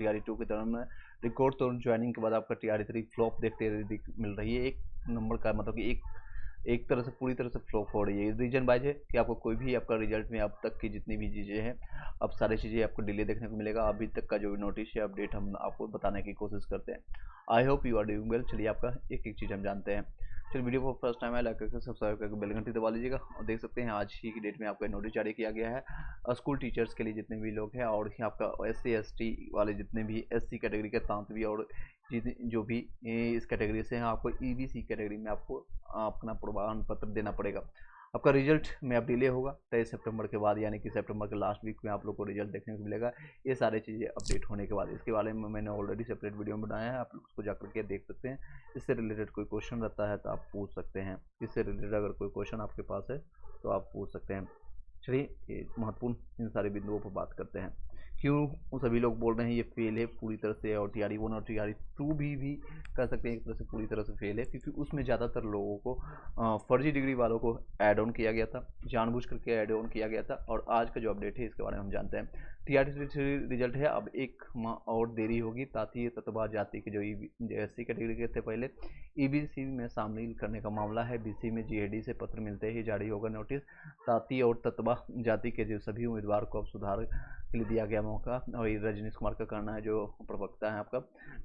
TRE2 के दौरान record तो ज्वाइनिंग के बाद आपका TRE3 फ्लॉप देखते मिल रही है। एक नंबर का मतलब कि एक तरह से पूरी तरह से फ्लॉप हो रही है। रीजन वाइज है कि आपको कोई भी आपका रिजल्ट में अब तक की जितनी भी चीज़ें हैं, अब सारी चीज़ें आपको डिले देखने को मिलेगा। अभी तक का जो भी नोटिस है, अपडेट हम आपको बताने की कोशिश करते हैं। I hope you are doing well. चलिए आपका एक एक चीज़ हम जानते हैं। चलिए वीडियो को फर्स्ट टाइम है लाइक करके सब्सक्राइब करके बेल घंटी दबा लीजिएगा। और देख सकते हैं आज ही की डेट में आपका नोटिस जारी किया गया है स्कूल टीचर्स के लिए जितने भी लोग हैं, और आपका SC ST वाले जितने भी SC कैटेगरी के तांत्वी और जो भी इस कैटेगरी से हैं, आपको EBC कैटेगरी में आपको अपना प्रमाण पत्र देना पड़ेगा। आपका रिजल्ट में अब डिले होगा 23 सितंबर के बाद, यानी कि सितंबर के लास्ट वीक में आप लोग को रिजल्ट देखने को मिलेगा। ये सारी चीज़ें अपडेट होने के बाद, इसके बारे में मैंने ऑलरेडी सेपरेट वीडियो बनाया है, आप लोग उसको जाकर के देख सकते हैं। इससे रिलेटेड कोई क्वेश्चन रहता है तो आप पूछ सकते हैं। इससे रिलेटेड अगर कोई क्वेश्चन आपके पास है तो आप पूछ सकते हैं। चलिए महत्वपूर्ण इन सारे बिंदुओं पर बात करते हैं। क्यों सभी लोग बोल रहे हैं ये फेल है पूरी तरह से, और TRE1 और TRE2 भी कह सकते हैं एक तरह से पूरी तरह से फेल है, क्योंकि उसमें ज़्यादातर लोगों को फर्जी डिग्री वालों को ऐड ऑन किया गया था, जानबूझ करके ऐड ऑन किया गया था। और आज का जो अपडेट है इसके बारे में हम जानते हैं। TRE3 रिजल्ट है, अब एक माह और देरी होगी ताकि ततबा जाति के जो SC कैटेगरी के थे पहले EBC में शामिल करने का मामला है। BC में GAD से पत्र मिलते ही जारी होगा नोटिस। ताती और ततबा जाति के जो सभी उम्मीदवार को अब सुधार के लिए दिया गया मौका। और ये रजनीश कुमार का कहना है, जो प्रवक्ता है आपका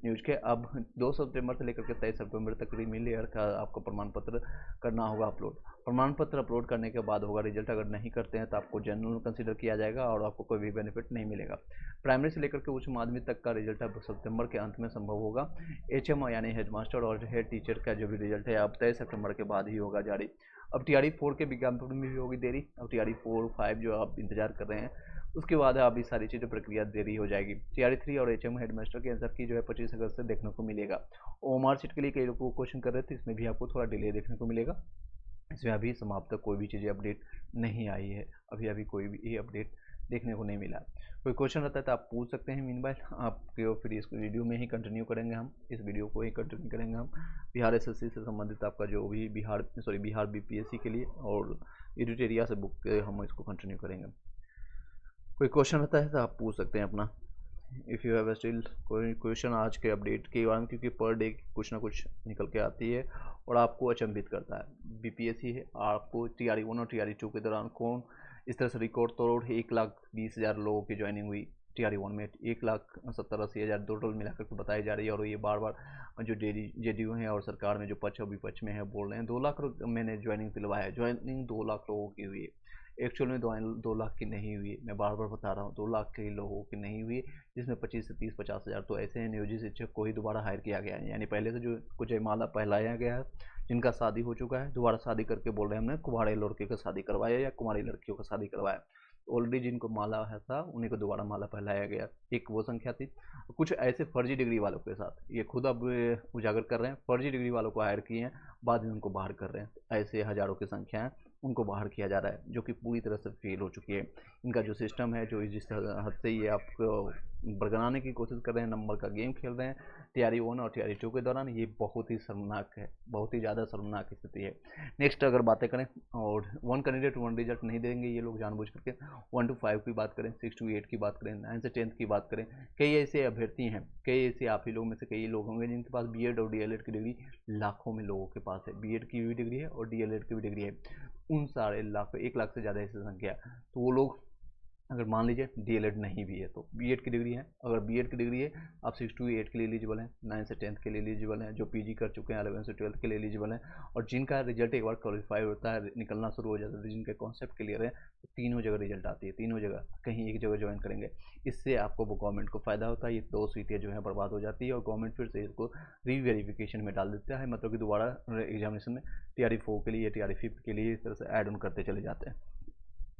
न्यूज के। अब 2 सितंबर से लेकर के 23 सितंबर तक रीमिल ईयर का आपको प्रमाण पत्र करना होगा अपलोड। प्रमाण पत्र अपलोड करने के बाद होगा रिजल्ट। अगर नहीं करते हैं तो आपको जनरल कंसीडर किया जाएगा और आपको कोई भी बेनिफिट नहीं मिलेगा। प्राइमरी से लेकर के उच्च माध्यमिक तक का रिजल्ट अब सितंबर के अंत में संभव होगा। HM यानी हेडमास्टर और हेड टीचर का जो भी रिजल्ट है अब 23 सितंबर के बाद ही होगा जारी। अब TRE4 के विज्ञापन में भी होगी देरी। अब TRE4 5 जो आप इंतजार कर रहे हैं उसके बाद अभी सारी चीज़ें प्रक्रिया देरी हो जाएगी। TRE3 और HM हेडमास्टर के आंसर की जो है 25 अगस्त से देखने को मिलेगा। OMR सीट के लिए कई लोग क्वेश्चन कर रहे थे, इसमें भी आपको थोड़ा डिले देखने को मिलेगा। इसमें अभी समाप्त तक कोई भी चीज़ें अपडेट नहीं आई है, अभी कोई भी अपडेट देखने को नहीं मिला। कोई क्वेश्चन रहता है तो आप पूछ सकते हैं। मीनवाइल आपके फिर इस वीडियो में ही कंटिन्यू करेंगे हम, इस वीडियो को ही कंटिन्यू करेंगे हम। बिहार SSC से संबंधित आपका जो भी बिहार BPSC के लिए और एडिटेरिया से बुक हम इसको कंटिन्यू करेंगे। कोई क्वेश्चन रहता है तो आप पूछ सकते हैं अपना। इफ़ यू हैव स्टिल कोई क्वेश्चन आज के अपडेट के बारे में, क्योंकि पर डे कुछ ना कुछ निकल के आती है और आपको अचंभित करता है। BPSC है, आपको TRE1 और TRE2 के दौरान कौन इस तरह से रिकॉर्ड तोड़ 1,20,000 लोगों की ज्वाइनिंग हुई। TRE1 में 1,70,80,000 टोटल मिलाकर के बताई जा रही है। और ये बार बार जो JDU है और सरकार में जो पक्ष और विपक्ष में है बोल रहे हैं 2 लाख मैंने ज्वाइनिंग दिलवाया है। ज्वाइनिंग 2 लाख लोगों की हुई है, एक्चुअल में 2 लाख की नहीं हुई है। मैं बार बार बता रहा हूँ 2 लाख के लोगों की नहीं हुई, जिसमें 25 से 30-50 हज़ार तो ऐसे हैं नियोजित शिक्षक को ही दोबारा हायर किया गया है। यानी पहले से जो कुछ जयमाला पहलाया गया है, जिनका शादी हो चुका है, दोबारा शादी करके बोल रहे हैं हमने कुंवारे लड़के का शादी करवाया या कुंवारी लड़कियों का शादी करवाया। ऑलरेडी जिनको माला है था उन्हीं को दोबारा माला पहलाया गया, एक वो संख्या थी। कुछ ऐसे फर्जी डिग्री वालों के साथ ये खुद अब उजागर कर रहे हैं, फर्जी डिग्री वालों को हायर किए हैं, बाद में उनको बाहर कर रहे हैं। ऐसे हज़ारों की संख्या है, उनको बाहर किया जा रहा है, जो कि पूरी तरह से फेल हो चुकी है। इनका जो सिस्टम है, जो जिस हद से ये आपको बरगलाने की कोशिश कर रहे हैं, नंबर का गेम खेल रहे हैं TRE1 और TRE2 के दौरान, ये बहुत ही शर्मनाक है, बहुत ही ज़्यादा शर्मनाक स्थिति है। नेक्स्ट अगर बातें करें, और 1 कैंडिडेट 1 रिजल्ट नहीं देंगे ये लोग जानबूझ करके। 1 to 5 की बात करें, 6 to 8 की बात करें, 9 से 10th की बात करें, कई ऐसे अभ्यर्थी हैं, कई ऐसे आप ही लोग में से कई लोग होंगे जिनके पास BEd और DLEd की डिग्री लाखों में लोगों के पास है। BEd की भी डिग्री है और DLEd की भी डिग्री है। उन सारे लाख 1 लाख से ज़्यादा ऐसी संख्या, तो वो लोग अगर मान लीजिए DLEd नहीं भी है तो BEd की डिग्री है। अगर BEd की डिग्री है आप 6 to 8 के लिए एलिजिबल हैं, 9 से 10th के लिए एलिजिबल हैं, जो PG कर चुके हैं 11 से 12th के लिए एलिजिबल हैं। और जिनका रिजल्ट एक बार क्वालिफाई होता है, निकलना शुरू हो जाता है, जिनके कॉन्सेप्ट क्लियर है, तो तीनों जगह रिजल्ट आती है, तीनों जगह कहीं एक जगह ज्वाइन करेंगे। इससे आपको गवर्नमेंट को फ़ायदा होता है, ये 2 सीटें जो है बर्बाद हो जाती है और गवर्नमेंट फिर से इसको रीवेरिफिकेशन में डाल देता है, मतलब कि दोबारा एग्जामिनेशन में TRE4 के लिए, TRE5 के लिए इस तरह से ऐड ऑन करते चले जाते हैं।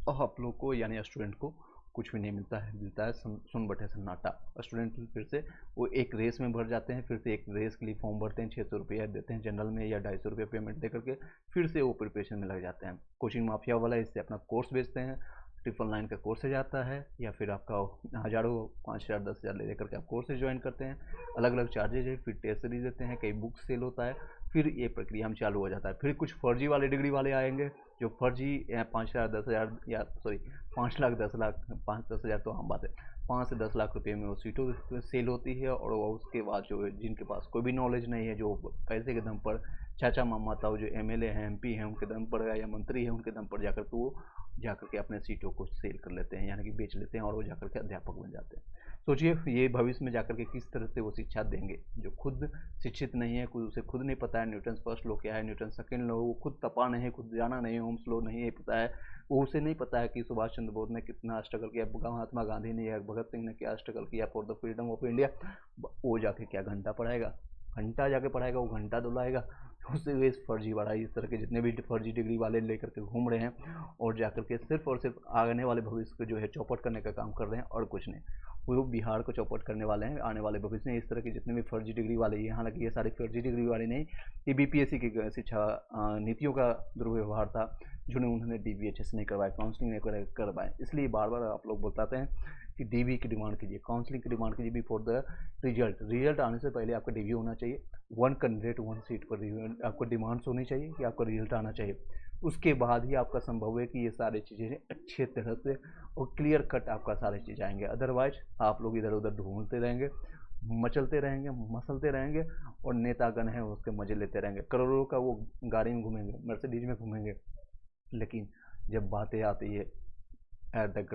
और आप लोग को यानी स्टूडेंट को कुछ भी नहीं मिलता है, मिलता है सुन बटे सन्नाटा। स्टूडेंट फिर से वो एक रेस में भर जाते हैं, फिर से एक रेस के लिए फॉर्म भरते हैं, 600 रुपया देते हैं जनरल में या 250 रुपये पेमेंट दे करके, फिर से वो प्रिपरेशन में लग जाते हैं। कोचिंग माफिया वाला इससे अपना कोर्स बेचते हैं, 999 का कोर्स जाता है, या फिर आपका हज़ारों 5,000 10,000 ले लेकर के आप कोर्सेज ज्वाइन करते हैं, अलग अलग चार्जेज है, फिर टेस्ट सीरीज देते हैं, कई बुक सेल होता है, फिर ये प्रक्रिया में चालू हो जाता है। फिर कुछ फर्जी वाले डिग्री वाले आएंगे जो फर्जी 5,000 10,000 या सॉरी 5 लाख 10 लाख 5-10 हज़ार तो आम बात है, 5 से 10 लाख रुपए में वो सीटों सेल होती है। और वो उसके बाद जो है जिनके पास कोई भी नॉलेज नहीं है, जो पैसे के दम पर चाचा मामा ताऊ जो एमएलए हैं एमपी हैं उनके दम पर या मंत्री हैं उनके दम पर जाकर के वो जाकर के अपने सीटों को सेल कर लेते हैं, यानी कि बेच लेते हैं और वो जाकर के अध्यापक बन जाते हैं। सोचिए ये भविष्य में जाकर के किस तरह से वो शिक्षा देंगे, जो खुद शिक्षित नहीं है, उसे खुद नहीं पता है न्यूटन फर्स्ट लॉ क्या है, न्यूटन सेकंड लॉ, वो खुद तपा नहीं है, खुद जाना नहीं है, ओम्स लॉ नहीं है पता है, वो उसे नहीं पता है कि सुभाष चंद्र बोस ने कितना स्ट्रगल किया, महात्मा गांधी ने या भगत सिंह ने क्या स्ट्रगल किया for the freedom of India. वो जाके क्या घंटा पढ़ाएगा, घंटा जाके पढ़ाएगा, वो घंटा दुलाएगा। उससे वे फर्जी बढ़ाई, इस तरह के जितने भी फर्जी डिग्री वाले लेकर के घूम रहे हैं और जाकर के सिर्फ और सिर्फ आने वाले भविष्य को जो है चौपट करने का काम कर रहे हैं और कुछ नहीं। वो बिहार को चौपट करने वाले हैं आने वाले भविष्य में। इस तरह के जितने भी फर्जी डिग्री वाले, ये हालांकि ये सारे फर्जी डिग्री वाले नहीं, ये बीपीएससी की शिक्षा नीतियों का दुर्व्यवहार था जिन्हें उन्होंने डीबीएचएस नहीं करवाया, काउंसलिंग नहीं करवाए। इसलिए बार बार आप लोग बताते हैं कि डीबी की डिमांड कीजिए, काउंसलिंग की डिमांड कीजिए बिफोर द रिजल्ट आने से पहले आपका डीबी होना चाहिए। 1 कैंडिडेट 1 सीट पर आपको डिमांड्स होनी चाहिए कि आपका रिजल्ट आना चाहिए। उसके बाद ही आपका संभव है कि ये सारी चीज़ें अच्छे तरह से और क्लियर कट आपका सारी चीज़ आएंगे। अदरवाइज आप लोग इधर उधर ढूंढते रहेंगे, मचलते रहेंगे, मसलते रहेंगे और नेतागण हैं उसके मजे लेते रहेंगे, करोड़ों का वो गाड़ी में घूमेंगे, मर्सिडीज में घूमेंगे। लेकिन जब बातें आती है एट द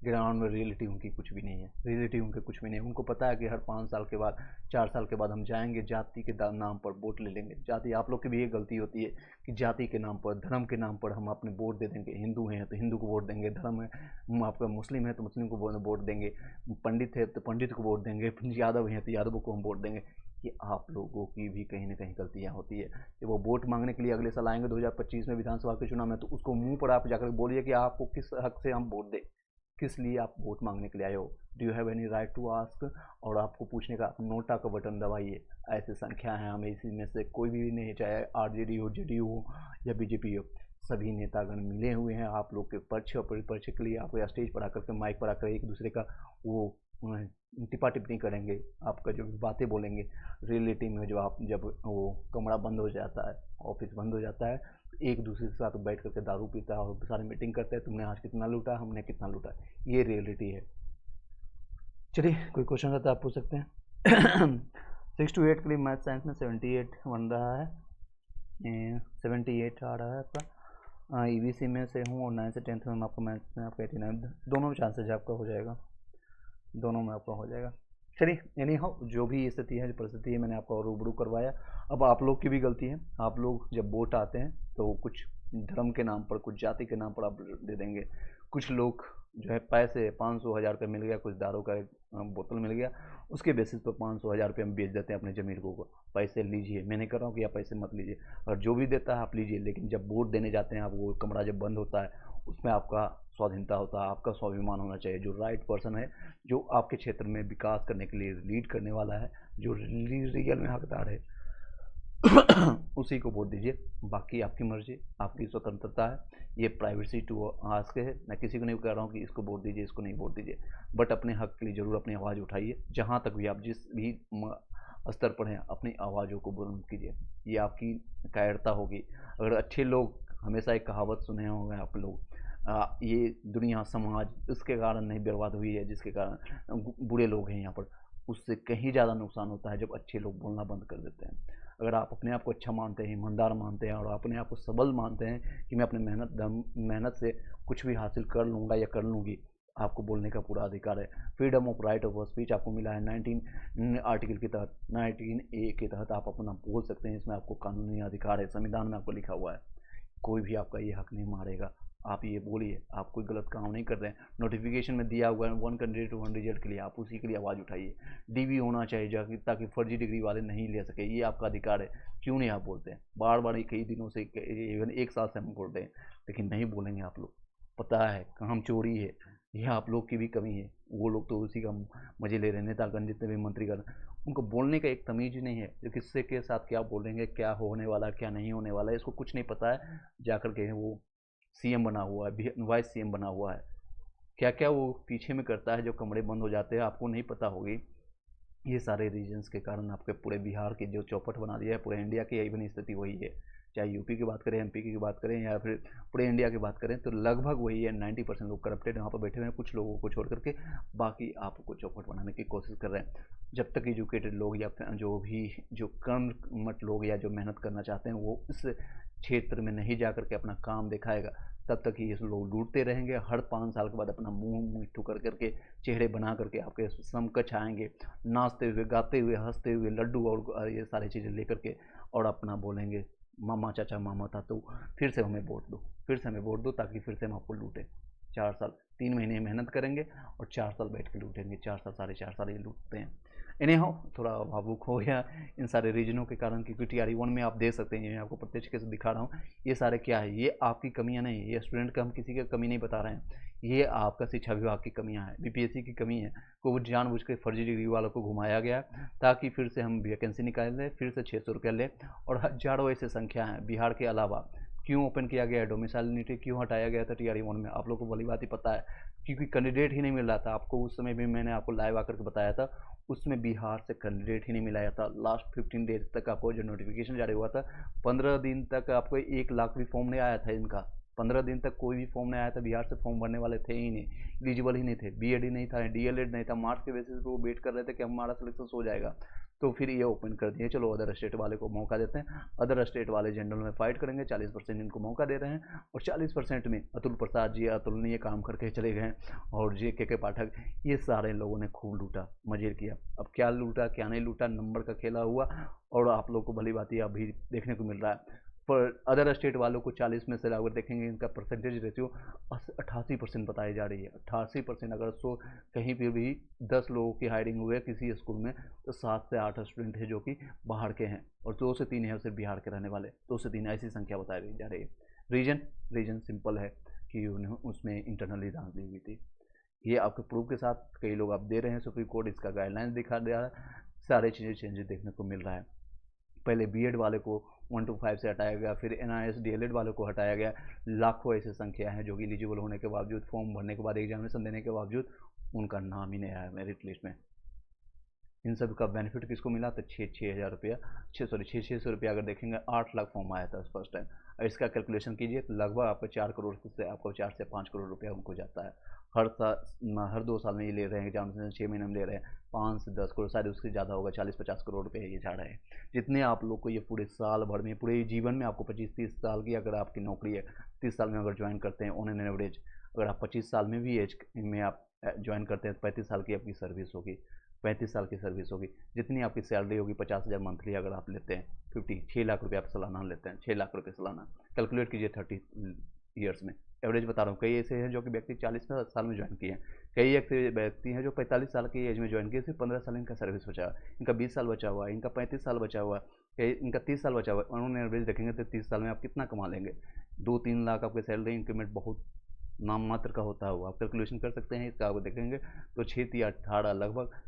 ग्राउंड में रियलिटी उनकी कुछ भी नहीं है, रियलिटी उनके कुछ भी नहीं है। उनको पता है कि हर 5 साल के बाद 4 साल के बाद हम जाएंगे जाति के नाम पर वोट ले लेंगे। जाति, आप लोग की भी ये गलती होती है कि जाति के नाम पर, धर्म के नाम पर हम अपने वोट दे देंगे। हिंदू हैं तो हिंदू को वोट देंगे, धर्म है आपका मुस्लिम है तो मुस्लिम को वोट देंगे, पंडित है तो पंडित को वोट देंगे, यादव हैं तो यादवों को हम वोट देंगे। ये आप लोगों की भी कहीं ना कहीं गलतियां होती है कि वो वोट मांगने के लिए अगले साल आएंगे 2025 में विधानसभा के चुनाव में, तो उसको मुंह पर आप जाकर बोलिए कि आपको किस हक से हम वोट दें, किस लिए आप वोट मांगने के लिए आए हो, do you have any right to ask. और आपको पूछने का नोटा का बटन दबाइए। ऐसी संख्या है हमें इसी में से कोई भी नहीं, चाहे आरजेडी हो, जेडीयू हो या बीजेपी हो, सभी नेतागण मिले हुए हैं आप लोग के पक्ष और परिपक्ष के लिए। आपको स्टेज पर आकर के माइक पर आकर एक दूसरे का वो टिप्पा टिप्पणी करेंगे, आपका जो बातें बोलेंगे। रियलिटी में जो आप जब वो कमरा बंद हो जाता है, ऑफिस बंद हो जाता है, एक दूसरे के साथ बैठ करके दारू पीता है और सारी मीटिंग करते हैं, तुमने आज कितना लूटा, हमने कितना लूटा। ये रियलिटी है। चलिए कोई क्वेश्चन रहता है आप पूछ सकते हैं। 6 to 8 के लिए मैथ साइंस में 78 बन रहा है, 78 आ रहा है आपका। ईवीसी में से हूँ और 9 से 10th में आपको मैथ्स में आपका 89, दोनों में चांसेज आपका हो जाएगा, दोनों में आपका हो जाएगा। चलिए एनी हाउ जो भी स्थिति है, जो परिस्थिति है, मैंने आपको रूबरू करवाया। अब आप लोग की भी गलती है, आप लोग जब वोट आते हैं तो कुछ धर्म के नाम पर, कुछ जाति के नाम पर आप दे देंगे। कुछ लोग जो है पैसे 500,000 का मिल गया, कुछ दारू का एक बोतल मिल गया, उसके बेसिस पर 500,000 रुपये हम बेच देते हैं अपने ज़मीर को। पैसे लीजिए, मैं नहीं कर रहा हूँ कि आप पैसे मत लीजिए, और जो भी देता है आप लीजिए, लेकिन जब वोट देने जाते हैं आप, वो कमरा जब बंद होता है उसमें आपका स्वाधीनता होता है, आपका स्वाभिमान होना चाहिए। जो राइट पर्सन है, जो आपके क्षेत्र में विकास करने के लिए लीड करने वाला है, जो रियल में हकदार है, उसी को वोट दीजिए। बाकी आपकी मर्जी, आपकी स्वतंत्रता है, ये प्राइवेसी टू आस्क है। मैं किसी को नहीं कह रहा हूँ कि इसको वोट दीजिए, इसको नहीं वोट दीजिए, बट अपने हक के लिए ज़रूर अपनी आवाज़ उठाइए। जहाँ तक भी आप जिस भी स्तर पर हैं, अपनी आवाज़ों को बुलंद कीजिए, ये आपकी कायरता होगी। अगर अच्छे लोग, हमेशा एक कहावत सुने होंगे आप लोग, ये दुनिया समाज उसके कारण नहीं बर्बाद हुई है जिसके कारण बुरे लोग हैं यहाँ पर, उससे कहीं ज़्यादा नुकसान होता है जब अच्छे लोग बोलना बंद कर देते हैं। अगर आप अपने आप को अच्छा मानते हैं, ईमानदार मानते हैं और अपने आप को सबल मानते हैं कि मैं अपने मेहनत से कुछ भी हासिल कर लूँगा या कर लूँगी, आपको बोलने का पूरा अधिकार है। Freedom of right of speech आपको मिला है 19 आर्टिकल के तहत, 19A के तहत आप अपना बोल सकते हैं। इसमें आपको कानूनी अधिकार है, संविधान में आपको लिखा हुआ है, कोई भी आपका ये हक नहीं मारेगा। आप ये बोलिए, आप कोई गलत काम नहीं कर रहे हैं। नोटिफिकेशन में दिया हुआ है 1 कैंडिडेट 1 रिजल्ट के लिए, आप उसी के लिए आवाज़ उठाइए। डीवी होना चाहिए ताकि फर्जी डिग्री वाले नहीं ले सके, ये आपका अधिकार है। क्यों नहीं आप बोलते हैं? बार बार कई दिनों से, इवन 1 साल से हम बोल रहे हैं, लेकिन नहीं बोलेंगे आप लोग। पता है काम चोरी है, यह आप लोग की भी कमी है। वो लोग तो उसी का मजे ले रहे हैं, नेतागण जितने भी मंत्रीगण, उनको बोलने का एक तमीज नहीं है, जो किससे के साथ क्या बोलेंगे, क्या होने वाला क्या नहीं होने वाला है, इसको कुछ नहीं पता है। जाकर के वो सीएम बना हुआ है, वाइस सीएम बना हुआ है, क्या क्या वो पीछे में करता है, जो कमरे बंद हो जाते हैं आपको नहीं पता होगी। ये सारे रीजन्स के कारण आपके पूरे बिहार की जो चौपट बना दिया है, पूरे इंडिया की इवन स्थिति वही है। चाहे यूपी की बात करें, एमपी की बात करें, या फिर पूरे इंडिया की बात करें, तो लगभग वही है। 90% लोग करप्टेड यहाँ पर बैठे हुए हैं, कुछ लोगों को छोड़ करके, बाकी आपको चौपट बनाने की कोशिश कर रहे हैं। जब तक एजुकेटेड लोग या जो भी जो कर्मठ लोग या जो मेहनत करना चाहते हैं वो इस क्षेत्र में नहीं जा करके अपना काम दिखाएगा, तब तक ये लोग लूटते रहेंगे। हर 5 साल के बाद अपना मुंह मिट्ठू कर करके, चेहरे बना करके आपके समकक्ष आएंगे, नाचते हुए, गाते हुए, हंसते हुए, लड्डू और ये सारी चीज़ें लेकर के, और अपना बोलेंगे मामा चाचा मामा तातू, फिर से हमें वोट दो, फिर से हमें वोट दो, ताकि फिर से हम आपको लूटें। 4 साल, 3 महीने मेहनत करेंगे और 4 साल बैठ के लूटेंगे। 4 साल, 4.5 साल ये लूटते हैं। इन्हें हो थोड़ा भावुक हो गया इन सारे रीजनों के कारण, क्योंकि TRE 1 में आप देख सकते हैं, मैं आपको प्रत्यक्ष कैसे दिखा रहा हूँ, ये सारे क्या है, ये आपकी कमियां नहीं है, ये स्टूडेंट का हम किसी की कमी नहीं बता रहे हैं, ये आपका शिक्षा विभाग की कमियां है, BPSC की कमी है, को वो जानबूझ के फर्जी डिग्री वालों को घुमाया गया ताकि फिर से हम वैकेंसी निकाल लें, फिर से 600 रुपया लें, और हजारों ऐसे संख्या हैं बिहार के अलावा। क्यों ओपन किया गया है डोमिसाइलिटी, क्यों हटाया गया था TRE 1 में, आप लोग को भली बात ही पता है, क्योंकि कैंडिडेट ही नहीं मिल रहा था। आपको उस समय भी मैंने आपको लाइव आकर के बताया था, उसमें बिहार से कैंडिडेट ही नहीं मिलाया था। लास्ट 15 डेज तक आपको जो नोटिफिकेशन जारी हुआ था, 15 दिन तक आपको 1 लाख भी फॉर्म नहीं आया था इनका। 15 दिन तक कोई भी फॉर्म नहीं आया था, बिहार से फॉर्म भरने वाले थे ही नहीं, एलिजिबल ही नहीं थे, BEd ही नहीं था, DLEd नहीं था। मार्क्स के बेसिस पे वो वेट कर रहे थे कि हमारा सिलेक्शन हो जाएगा, तो फिर ये ओपन कर दिए, चलो अदर स्टेट वाले को मौका देते हैं। अदर स्टेट वाले जनरल में फाइट करेंगे, 40% इनको मौका दे रहे हैं, और 40% में अतुल प्रसाद जी अतुलनीय काम करके चले गए, और JK पाठक, ये सारे लोगों ने खूब लूटा, मजे किया। अब क्या लूटा क्या नहीं लूटा, नंबर का खेला हुआ, और आप लोग को भली बात ही अभी देखने को मिल रहा है। पर अदर स्टेट वालों को 40 में से अगर देखेंगे, इनका परसेंटेज रेशियो 88% बताई जा रही है। 88%, अगर 100 कहीं पर भी 10 लोगों की हायरिंग हुई है किसी स्कूल में, तो 7 से 8 स्टूडेंट है जो कि बाहर के हैं, और 2 से 3 है सिर्फ बिहार के रहने वाले, 2 से 3 ऐसी संख्या बताई जा रही है। रीजन सिंपल है कि उन्हें उसमें इंटरनली एग्जाम दी हुई थी। ये आपके प्रूफ के साथ कई लोग आप दे रहे हैं, सुप्रीम कोर्ट इसका गाइडलाइंस दिखा दे रहा है, सारे चीज़ें चेंजेस देखने को मिल रहा है। पहले BEd वाले को 1 to 5 से हटाया गया, फिर NIS DLEd वालों को हटाया गया। लाखों ऐसी संख्या है जो कि एलिजिबल होने के बावजूद, फॉर्म भरने के बाद, एग्जामिनेशन देने के बावजूद उनका नाम ही नहीं आया मेरिट लिस्ट में। इन सब का बेनिफिट किसको मिला, तो 6,000 रुपया, 600 रुपया अगर देखेंगे, 8 लाख फॉर्म आया था फर्स्ट टाइम। और इसका कैलकुलेशन कीजिए तो लगभग आपको 4 करोड़ से, आपको 4 से 5 करोड़ रुपया उनको जाता है हर साल। हर 2 साल में ये ले रहे हैं एग्जामिनेशन, 6 महीने में ले रहे हैं 5 से 10 करोड़, शायद उससे ज़्यादा होगा, 40-50 करोड़ रुपये ये जा रहे हैं। जितने आप लोग को ये पूरे साल भर में, पूरे जीवन में आपको 25-30 साल की अगर आपकी नौकरी है, 30 साल में अगर ज्वाइन करते हैं ऑन एन एवरेज, अगर आप 25 साल में भी एज में आप ज्वाइन करते हैं, 35 साल की आपकी सर्विस होगी, 35 साल की सर्विस होगी। जितनी आपकी सैलरी होगी 50,000 मंथली अगर आप लेते हैं, 6 लाख रुपये आप सालाना लेते हैं, 6 लाख रुपये सालाना, कैलकुलेट कीजिए 30 ईयर्स में। एवरेज बता रहा हूँ, कई ऐसे हैं जो कि व्यक्ति 40 साल में ज्वाइन किए हैं, कई ऐसे व्यक्ति हैं जो 45 साल की एज में ज्वाइन किए, सिर्फ 15 साल इनका सर्विस बचा हुआ, इनका 20 साल बचा हुआ है, इनका 35 साल बचा हुआ है, इनका 30 साल बचा हुआ है। उन्होंने एवरेज देखेंगे तो 30 साल में आप कितना कमा लेंगे, 2-3 लाख आपके सैलरी इंक्रीमेंट बहुत नाम मात्र का होता है। आप कैलकुलेशन कर सकते हैं इसका, आप देखेंगे तो 6 या 18 लगभग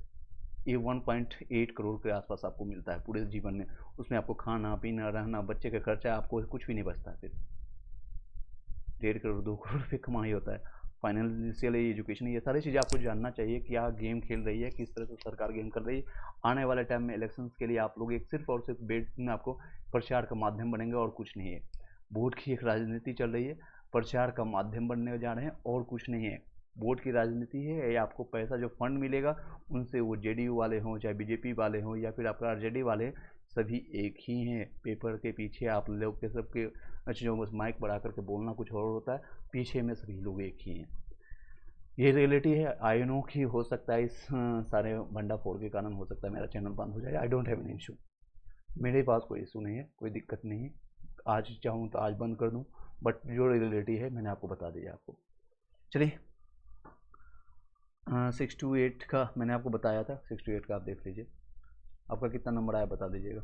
ये 1.8 करोड़ के आसपास आपको मिलता है पूरे जीवन में। उसमें आपको खाना पीना रहना, बच्चे का खर्चा, आपको कुछ भी नहीं बचता है। फिर 1.5 करोड़ 2 करोड़ रुपये कमाई होता है। फाइनेंशियल एजुकेशन, ये सारी चीज़ें आपको जानना चाहिए, क्या गेम खेल रही है, किस तरह से सरकार गेम कर रही है। आने वाले टाइम में इलेक्शंस के लिए आप लोग एक सिर्फ और सिर्फ बेट में आपको प्रचार का माध्यम बनेंगे, और कुछ नहीं है। वोट की एक राजनीति चल रही है, प्रचार का माध्यम बनने जा रहे हैं, और कुछ नहीं है। वोट की राजनीति है, या आपको पैसा जो फंड मिलेगा उनसे, वो JDU वाले हों, चाहे BJP वाले हों, या फिर आपका RJD वाले, सभी एक ही हैं। पेपर के पीछे आप लोग के सबके जो बस माइक बढ़ा करके बोलना कुछ और होता है, पीछे में सभी लोग एक ही हैं। ये रियलिटी है। आई नो कि हो सकता है इस सारे भंडाफोड़ के कारण हो सकता है मेरा चैनल बंद हो जाए। I don't have any issue, मेरे पास कोई इशू नहीं है, कोई दिक्कत नहीं है। आज चाहूँ तो आज बंद कर दूँ, बट जो रियलिटी है मैंने आपको बता दिया आपको। चलिए 6 to 8 का मैंने आपको बताया था, 6 to 8 का आप देख लीजिए, आपका कितना नंबर आया बता दीजिएगा।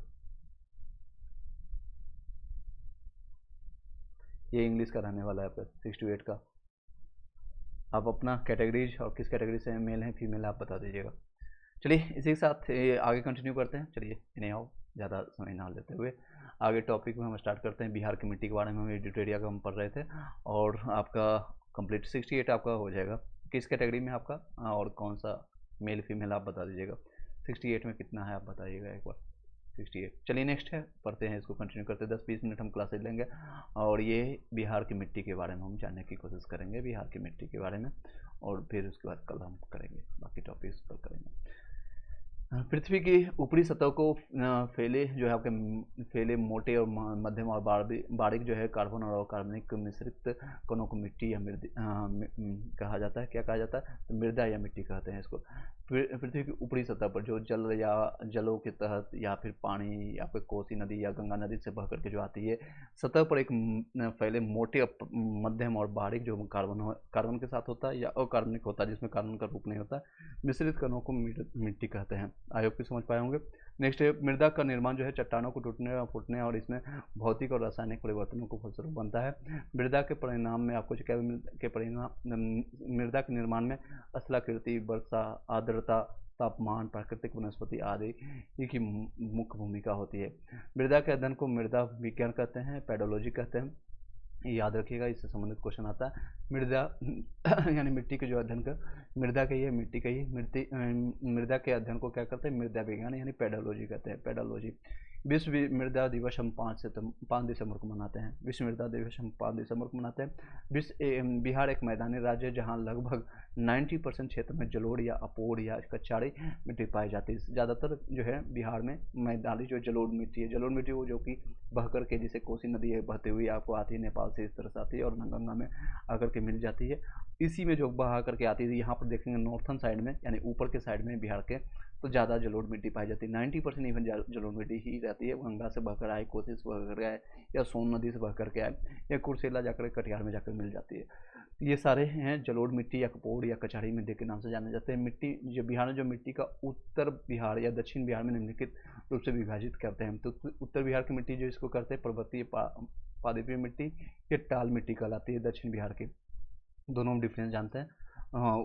ये इंग्लिश का रहने वाला है आपका 6 to 8 का। आप अपना कैटेगरीज और किस कैटेगरी से मेल हैं फीमेल आप बता दीजिएगा। चलिए इसी के साथ आगे कंटिन्यू करते हैं। चलिए इन्हें आओ, ज़्यादा समय ना लेते हुए आगे टॉपिक में हम स्टार्ट करते हैं। बिहार कमेटी के बारे में हम एडिट एरिया का हम पढ़ रहे थे, और आपका कंप्लीट 68 आपका हो जाएगा। किस कैटेगरी में आपका, और कौन सा मेल फीमेल आप बता दीजिएगा। 68 में कितना है आप बताइएगा एक बार। 68। चलिए नेक्स्ट है, पढ़ते हैं इसको, कंटिन्यू करते हैं। 10-20 मिनट हम क्लासेज लेंगे और ये बिहार की मिट्टी के बारे में हम जानने की कोशिश करेंगे, बिहार की मिट्टी के बारे में, और फिर उसके बाद कल हम करेंगे बाकी टॉपिक्स कल करेंगे। पृथ्वी की ऊपरी सतह को फैले जो है आपके फैले मोटे और मध्यम और बारीक जो है कार्बन और अकार्बनिक मिश्रित कणों को मिट्टी या कहा जाता है। क्या कहा जाता है? तो मृदा या मिट्टी कहते हैं इसको। पृथ्वी की ऊपरी सतह पर जो जल या जलों के तहत या फिर पानी या फिर कोसी नदी या गंगा नदी से बह करके जो आती है, सतह पर एक फैले मोटे मध्यम और बारीक जो कार्बन के साथ होता है या अकार्बनिक होता है, जिसमें कार्बन का रूप नहीं होता, मिश्रित कणों को मिट्टी कहते हैं। आई होप कि समझ पाए होंगे। नेक्स्ट है, मृदा का निर्माण जो है चट्टानों को टूटने और फूटने और इसमें भौतिक और रासायनिक परिवर्तनों को फलस्वरूप बनता है। मृदा के परिणाम में आपको क्या के परिणाम मृदा के निर्माण में स्थलाकृति, वर्षा, आर्द्रता, तापमान, प्राकृतिक वनस्पति आदि की मुख्य भूमिका होती है। मृदा के अध्ययन को मृदा विज्ञान कहते हैं, पेडोलॉजी कहते हैं। याद रखिएगा, इससे संबंधित क्वेश्चन आता है। मृदा यानी मिट्टी के जो अध्ययन का, मृदा का ही है, मिट्टी का ही, मृदा के अध्ययन को क्या करते हैं? मृदा विज्ञान यानी पेडोलॉजी कहते हैं, पेडोलॉजी। विश्व मृदा दिवस हम 5 दिसंबर को मनाते हैं। विश्व मृदा दिवस हम 5 दिसंबर को मनाते हैं। बिहार एक मैदानी राज्य है जहाँ लगभग 90% क्षेत्र में जलोढ़ या अपोढ़ या कचाड़ी मिट्टी पाई जाती है। ज़्यादातर जो है बिहार में मैदानी जो जलोढ़ मिट्टी है, जलोढ़ मिट्टी वो जो कि बह करके, जैसे कोसी नदी है बहते हुए आपको आती है नेपाल से, इस तरह से आती है और गंगा में आकर के मिल जाती है। इसी में जो बहा करके आती है, यहाँ पर देखेंगे नॉर्थन साइड में यानी ऊपर के साइड में बिहार के, तो ज़्यादा जलोढ़ मिट्टी पाई जाती है। 90% इवन जलोढ़ मिट्टी ही रहती है। गंगा से बहकर आए, कोसी से बहकर आए या सोन नदी से बह करके आए या कुर्सेला जाकर कटिहार में जाकर मिल जाती है। ये सारे हैं जलोढ़ मिट्टी या कपोड़ या कचाड़ी मिट्टी के नाम से जाने जाते हैं। मिट्टी जो बिहार में, जो मिट्टी का उत्तर बिहार या दक्षिण बिहार में निम्नलिखित रूप से विभाजित करते हैं। तो उत्तर बिहार की मिट्टी जो इसको करते हैं पर्वतीय पादपीय मिट्टी, ये टाल मिट्टी कहलाती है। दक्षिण बिहार की, दोनों में डिफरेंस जानते हैं।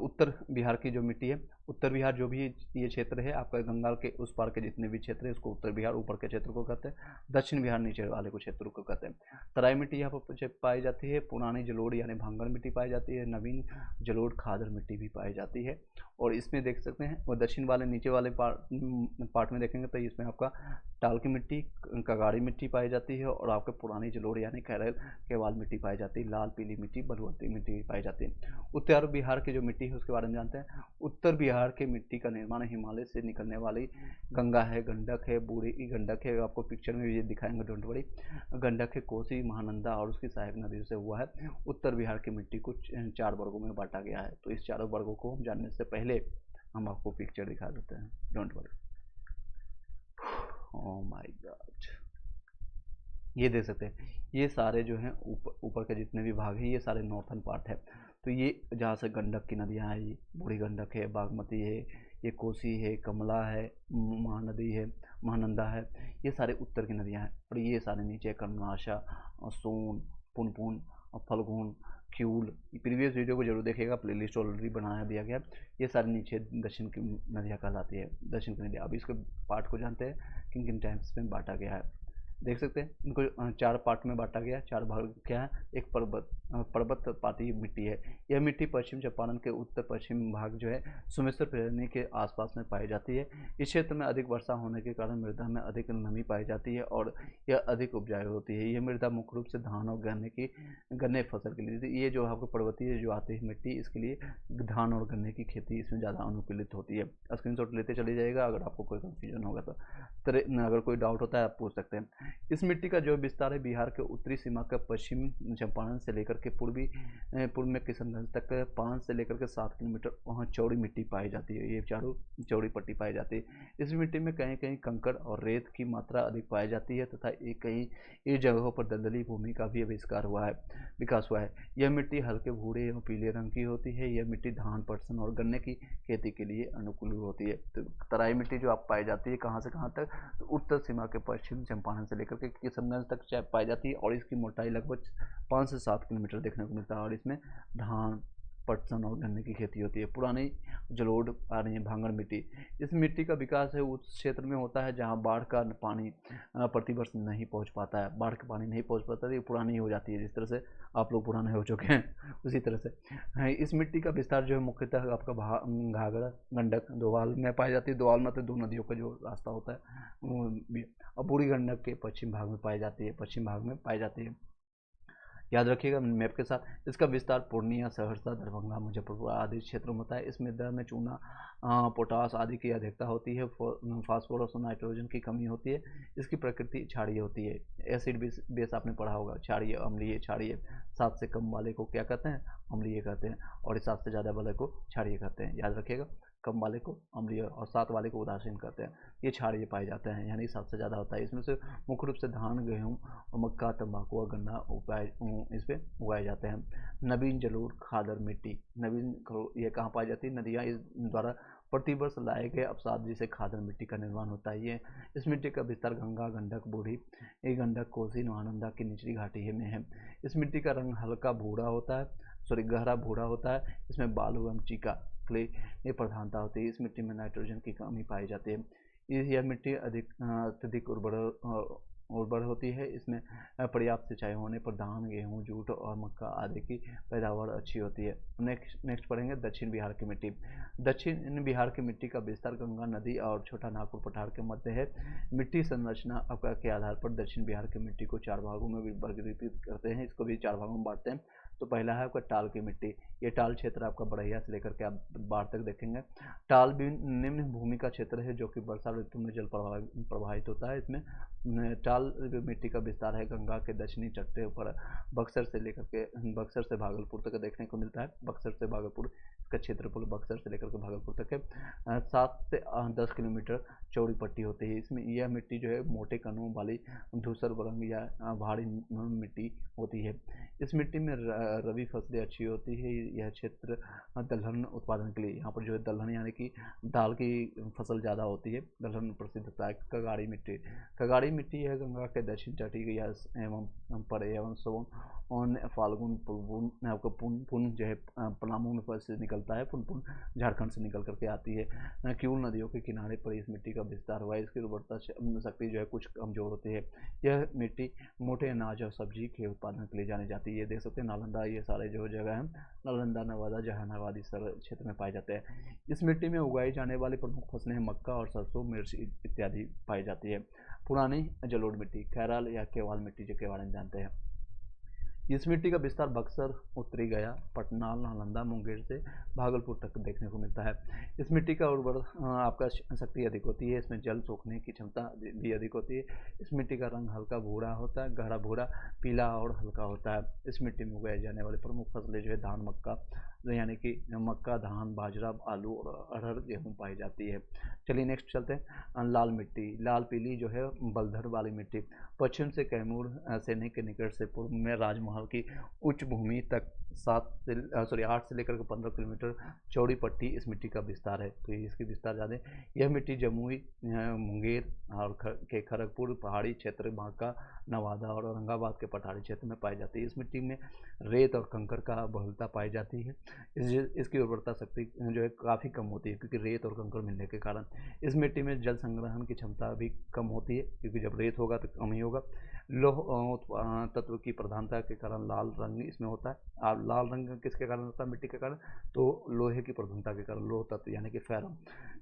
उत्तर बिहार की जो मिट्टी है, उत्तर बिहार जो भी ये क्षेत्र है आपका, गंगा के उस पार के जितने भी क्षेत्र है उसको उत्तर बिहार ऊपर के क्षेत्र को कहते हैं। दक्षिण बिहार नीचे वाले को क्षेत्र को कहते हैं। तराई मिट्टी यहाँ पर पाई जाती है। पुरानी जलोढ़ यानी भांगड़ मिट्टी पाई जाती है। नवीन जलोढ़ खादर मिट्टी भी पाई जाती है। और इसमें देख सकते हैं, और दक्षिण वाले नीचे वाले पार्ट में देखेंगे तो इसमें आपका टाल की मिट्टी, कगाड़ी मिट्टी पाई जाती है और आपके पुरानी जलोढ़ यानी कैरल केवाल मिट्टी पाई जाती है। लाल पीली मिट्टी, बलुआती मिट्टी पाई जाती है। उत्तर बिहार की जो मिट्टी है उसके बारे में जानते हैं। उत्तर बिहार के मिट्टी का निर्माण हिमालय से निकलने वाली गंगा है, गंडक है, बूढ़ी गंडक है, आपको पिक्चर में ये दिखाएंगे, डोंट वरी, गंडक है, कोसी, महानंदा और उसकी सहायक नदी से हुआ है। उत्तर बिहार की मिट्टी को 4 वर्गों में बांटा गया है। तो इस चारों वर्गों को हम जानने से पहले हम आपको पिक्चर दिखा देते हैं, don't worry. Oh my God, ये देख सकते हैं, ये सारे जो हैं ऊपर के जितने भी भाग हैं ये सारे नॉर्थन पार्ट है। तो ये जहाँ से गंडक की नदियाँ हैं, बूढ़ी गंडक है, बागमती है, ये कोसी है, कमला है, महानदी है, महानंदा है, ये सारे उत्तर की नदियाँ हैं। और ये सारे नीचे कर्मनाशा, सोन, पुनपुन, फल्गुन, क्यूल, प्रीवियस वीडियो को जरूर देखिएगा, प्लेलिस्ट ऑलरेडी बनाया दिया गया। ये सारे नीचे दक्षिण की नदियाँ कहलाती है, दक्षिण की नदियाँ। अब इसके पार्ट को जानते हैं किन किन टाइम्स में बांटा गया है। देख सकते हैं, इनको 4 पार्ट में बांटा गया। 4 भाग क्या है? एक पर्वत पाती मिट्टी है। यह मिट्टी पश्चिम चंपारण के उत्तर पश्चिम भाग जो है सोमेश्वर प्रेरणी के आसपास में पाई जाती है। इस क्षेत्र में अधिक वर्षा होने के कारण मृदा में अधिक नमी पाई जाती है और यह अधिक उपजाऊ होती है। यह मृदा मुख्य रूप से धान और गन्ने फसल के लिए, ये जो आपको पर्वतीय जो आती है मिट्टी, इसके लिए धान और गन्ने की खेती इसमें ज़्यादा अनुकूलित होती है। स्क्रीनशॉट लेते चले जाइएगा अगर आपको कोई कन्फ्यूजन होगा तो, अगर कोई डाउट होता है आप पूछ सकते हैं। इस मिट्टी का जो विस्तार है बिहार के उत्तरी सीमा का पश्चिम चंपारण से लेकर के पूर्व में किशनगंज तक 5 से लेकर के 7 किलोमीटर वहाँ चौड़ी मिट्टी पाई जाती है। ये चारों चौड़ी पट्टी पाई जाती है। इस मिट्टी में कहीं कहीं कंकड़ और रेत की मात्रा अधिक पाई जाती है तथा कई जगहों पर दलदली भूमि का भी विकास हुआ है। यह मिट्टी हल्के भूरे एवं पीले रंग की होती है। यह मिट्टी धान, पटसन और गन्ने की खेती के लिए अनुकूल होती है। तो तराई मिट्टी जो आप पाई जाती है कहाँ से कहाँ तक? तो उत्तर सीमा के पश्चिम चंपारण से लेकर के किशनगंज तक पाई जाती है और इसकी मोटाई लगभग 5 से 7 किलोमीटर देखने को मिलता है। और इसमें धान, पटसन और गन्ने की खेती होती है। पुरानी जलोढ़ आ रही है भांगड़ मिट्टी, इस मिट्टी का विकास है उस क्षेत्र में होता है जहाँ बाढ़ का पानी प्रतिवर्ष नहीं पहुँच पाता है, बाढ़ का पानी नहीं पहुँच पाता तो ये पुरानी हो जाती है। जिस तरह से आप लोग पुराने हो चुके हैं उसी तरह से इस मिट्टी का विस्तार जो है मुख्यतः आपका घाघरा गंडक दोवाल में पाई जाती है। दोवाल मतलब दो नदियों का जो रास्ता होता है वो भी, और बूढ़ी गंडक के पश्चिम भाग में पाई जाती है, पश्चिम भाग में पाई जाती है। याद रखिएगा मैप के साथ। इसका विस्तार पूर्णिया, सहरसा, दरभंगा, मुजफ्फरपुर आदि क्षेत्रों में होता है। इस मृदा में चूना, पोटास आदि की अधिकता होती है। फास्फोरस और नाइट्रोजन की कमी होती है। इसकी प्रकृति क्षारीय होती है। एसिड बेस आपने पढ़ा होगा, क्षारीय, अम्लीय, क्षारीय। 7 से कम वाले को क्या कहते हैं? अम्लीय कहते हैं, और 7 से ज़्यादा वाले को क्षारीय कहते हैं। याद रखिएगा, कम वाले को अम्लीय और 7 वाले को उदासीन कहते हैं। ये क्षारीय पाए जाते हैं, यानी 7 से ज़्यादा होता है। इसमें से मुख्य रूप से धान, गेहूँ, मक्का, तंबाकू और गन्ना इस पे उगाए जाते हैं। नवीन जलोढ़ खादर मिट्टी, नवीन ये कहाँ पाई जाती है? नदियाँ इस द्वारा प्रतिवर्ष लाए गए अवसाद जिसे खादर मिट्टी का निर्माण होता है। ये इस मिट्टी का विस्तार गंगा, गंडक, बूढ़ी गंडक, कोसी, महानंदा की निचली घाटी में है। इस मिट्टी का रंग हल्का भूरा होता है, सॉरी गहरा भूरा होता है। इसमें बालू एवं चीका क्ले ये प्रधानता होती है। इस मिट्टी में नाइट्रोजन की कमी पाई जाती है। यह मिट्टी अत्यधिक उर्वर होती है। इसमें पर्याप्त सिंचाई होने पर धान, गेहूँ, जूट और मक्का आदि की पैदावार अच्छी होती है। नेक्स्ट पढ़ेंगे दक्षिण बिहार की मिट्टी। दक्षिण बिहार की मिट्टी का विस्तार गंगा नदी और छोटा नागपुर पठार के मध्य है। मिट्टी संरचना के आधार पर दक्षिण बिहार की मिट्टी को 4 भागों में वर्गीकृत करते हैं। इसको भी 4 भागों में बांटते हैं। तो पहला है आपका टाल की मिट्टी। ये टाल क्षेत्र आपका बड़ैया से लेकर के आप बाढ़ तक देखेंगे। टाल भी निम्न भूमि का क्षेत्र है जो कि वर्षा ऋतु में जल प्रवाहित होता है। इसमें टाल मिट्टी का विस्तार है गंगा के दक्षिणी तट पर बक्सर से भागलपुर तक देखने को मिलता है। बक्सर से भागलपुर इसका क्षेत्रफल बक्सर से लेकर के भागलपुर तक है। 7 से 10 किलोमीटर चौड़ी पट्टी होती है। इसमें यह मिट्टी जो है मोटे कणों वाली धूसर रंग या भारी मिट्टी होती है। इस मिट्टी में रबी फसलें अच्छी होती है। यह क्षेत्र दलहन उत्पादन के लिए, यहाँ पर जो है दलहन यानी कि दाल की फसल ज़्यादा होती है, दलहन प्रसिद्ध होता है। कगाड़ी मिट्टी है गंगा के दक्षिण तटीय एवं परे एवं सोन फाल्गुन पुन जो है पलामू में से निकलता है। पुन झारखंड से निकल करके आती है। क्यूल नदियों के किनारे पर इस मिट्टी का विस्तार हुआ है। इसकी उर्वरता शक्ति जो है कुछ कमजोर होती है। यह मिट्टी मोटे अनाज और सब्जी के उत्पादन के लिए जानी जाती है। ये देख सकते हैं नालंदा, ये सारे जो जगह हैं नालंदा, नवादा, जहानाबाद इस क्षेत्र में पाए जाते हैं। इस मिट्टी में उगाई जाने वाली प्रमुख फसलें मक्का और सरसों, मिर्च इत्यादि पाई जाती है। पुरानी जलोढ़ मिट्टी, कैराल या केवाल मिट्टी के बारे में जानते हैं। इस मिट्टी का विस्तार बक्सर, उत्तरी गया, पटना, नालंदा, मुंगेर से भागलपुर तक देखने को मिलता है। इस मिट्टी का उर्वर आपका शक्ति अधिक होती है। इसमें जल सोखने की क्षमता भी अधिक होती है। इस मिट्टी का रंग हल्का भूरा होता है, गहरा भूरा, पीला और हल्का होता है। इस मिट्टी में उगाए जाने वाले प्रमुख फसलें जो है धान, मक्का, यानी कि मक्का, धान, बाजरा, आलू और अरहर, गेहूँ पाई जाती है। चलिए नेक्स्ट चलते हैं। लाल मिट्टी, लाल पीली जो है बलधर वाली मिट्टी। पश्चिम से कैमूर सैनिक के निकट से पूर्व में राजमहल की उच्च भूमि तक 8 से लेकर के 15 किलोमीटर चौड़ी पट्टी इस मिट्टी का विस्तार है। तो इसकी विस्तार ज़्यादा है। यह मिट्टी जमुई, मुंगेर और के खड़गपुर पहाड़ी क्षेत्र, बांका, नवादा और औरंगाबाद के पठारी क्षेत्र में पाई जाती है। इस मिट्टी में रेत और कंकर का बहुलता पाई जाती है। इसकी उर्वरता शक्ति जो है काफ़ी कम होती है, क्योंकि रेत और कंकर मिलने के कारण इस मिट्टी में जल संग्रहण की क्षमता भी कम होती है, क्योंकि जब रेत होगा तो कम ही होगा। लौह तत्व की प्रधानता के कारण लाल रंग इसमें होता है। और लाल रंग किसके कारण होता है? मिट्टी के कारण। तो लोहे की प्रधानता के कारण लौह तत्व यानी कि फेरम।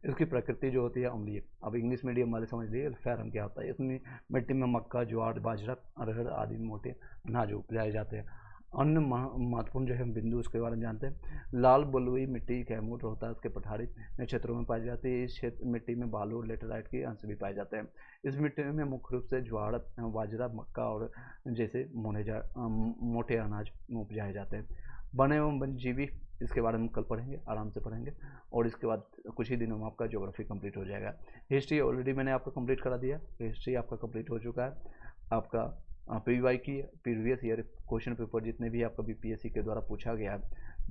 इसकी प्रकृति जो होती है अम्लीय। अब इंग्लिश मीडियम वाले समझ लीजिए फेरम क्या होता है। इसमें मिट्टी में मक्का, ज्वार, बाजरा, अरहर आदि मोटे अनाज उपजाए जाते हैं। अन्य महत्वपूर्ण जो है बिंदु उसके बारे में जानते हैं। लाल बलुई मिट्टी कैमूर रोहतास के पठारी क्षेत्रों में पाई जाती है। इस क्षेत्र मिट्टी में बालू, लेटेराइट के अंश भी पाए जाते हैं। इस मिट्टी में मुख्य रूप से ज्वार, बाजरा, मक्का और जैसे मोटे अनाज उपजाए जाते हैं। वन एवं वन्यजीवी, इसके बारे में कल पढ़ेंगे, आराम से पढ़ेंगे, और इसके बाद कुछ ही दिनों में आपका ज्योग्राफी कंप्लीट हो जाएगा। हिस्ट्री ऑलरेडी मैंने आपको कंप्लीट करा दिया, हिस्ट्री आपका कंप्लीट हो चुका है। आपका पीवाई की प्रीवियस ईयर क्वेश्चन पेपर जितने भी आपका बीपीएससी के द्वारा पूछा गया है,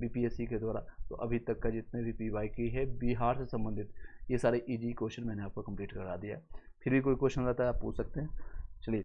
बीपीएससी के द्वारा, तो अभी तक का जितने भी पीवाई की है बिहार से संबंधित ये सारे इजी क्वेश्चन मैंने आपको कंप्लीट करा दिया है। फिर भी कोई क्वेश्चन रहता है आप पूछ सकते हैं।